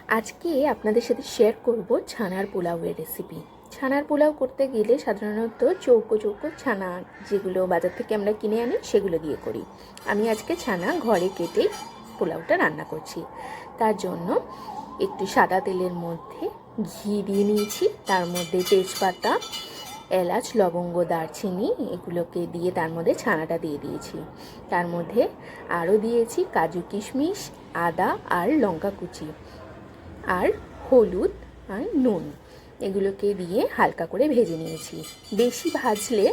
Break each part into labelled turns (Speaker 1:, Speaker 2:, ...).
Speaker 1: আজকে আপনাদের সাথে শেয়ার করব ছানার পোলাওয়ের রেসিপি। ছানার পোলাও করতে গেলে সাধারণত চৌকো চৌকো ছানা যেগুলো বাজার থেকে আমরা কিনে আনি সেগুলো দিয়ে করি। আমি আজকে ছানা ঘরে কেটেই পোলাওটা রান্না করছি। তার জন্য একটু সাদা তেলের মধ্যে ঘি দিয়ে নিয়েছি, তার মধ্যে তেজপাতা, এলাচ, লবঙ্গ, দারচিনি এগুলোকে দিয়ে তার মধ্যে ছানাটা দিয়ে দিয়েছি। তার মধ্যে আরও দিয়েছি কাজু, কিশমিশ, আদা আর লঙ্কা কুচি, আর হলুদ আর নুন, এগুলোকে দিয়ে হালকা করে ভেজে নিয়েছি। বেশি ভাজলে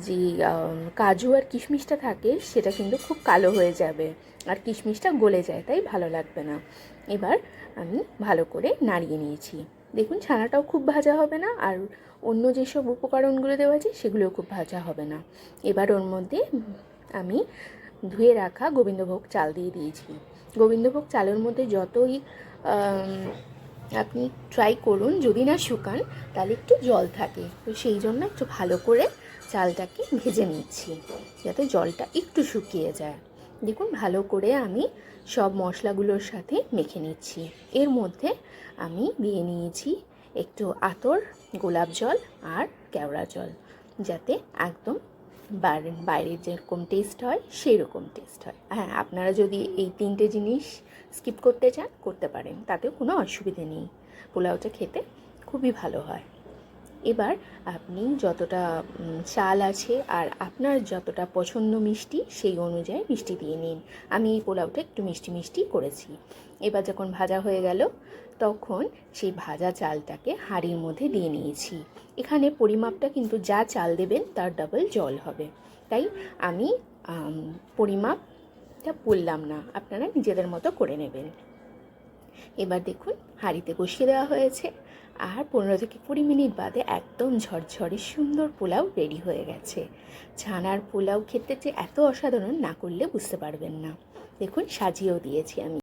Speaker 1: যে কাজু আর কিশমিশটা থাকে সেটা কিন্তু খুব কালো হয়ে যাবে আর কিশমিশটা গলে যায়, তাই ভালো লাগবে না। এবার আমি ভালো করে নাড়িয়ে নিয়েছি। দেখুন ছানাটাও খুব ভাজা হবে না, আর অন্য যেসব উপকরণগুলো দেওয়া আছে সেগুলোও খুব ভাজা হবে না। এবার ওর মধ্যে আমি ধুয়ে রাখা গোবিন্দভোগ চাল দিয়ে দিয়েছি। গোবিন্দভোগ চালের মধ্যে যতই আপনি ট্রাই করুন যদি না শুকান তাহলে একটু জল থাকে, তো সেই জন্য একটু ভালো করে চালটাকে ভেজে নিচ্ছি যাতে জলটা একটু শুকিয়ে যায়। দেখুন ভালো করে আমি সব মশলাগুলোর সাথে মেখে নিচ্ছি। এর মধ্যে আমি দিয়ে নিয়েছি একটু আতর, গোলাপ জল আর কেওড়া জল, যাতে একদম বাইরের যেরকম টেস্ট হয় সেই রকম টেস্ট হয়। হ্যাঁ, আপনারা যদি এই তিনটে জিনিস স্কিপ করতে চান করতে পারেন, তাতেও কোনো অসুবিধে নেই। পোলাওটা খেতে খুবই ভালো হয়। এবার আপনি যতটা চাল আছে আর আপনার যতটা পছন্দ মিষ্টি সেই অনুযায়ী মিষ্টি দিয়ে নিন। আমি এই পোলাওটা একটু মিষ্টি মিষ্টি করেছি। এবার যখন ভাজা হয়ে গেল তখন সেই ভাজা চালটাকে হাঁড়ির মধ্যে দিয়ে নিয়েছি। এখানে পরিমাপটা কিন্তু যা চাল দেবেন তার ডাবল জল হবে, তাই আমি পরিমাপটা বললাম না, আপনারা নিজেদের মতো করে নেবেন। এবার দেখুন হাঁড়িতে বসিয়ে দেওয়া হয়েছে, আর 15 থেকে 20 মিনিট বাদে একদম ঝরঝরে সুন্দর পোলাও রেডি হয়ে গেছে। ছানার পোলাও খেতে যে এত অসাধারণ না করলে বুঝতে পারবেন না। দেখুন সাজিয়েও দিয়েছি আমি।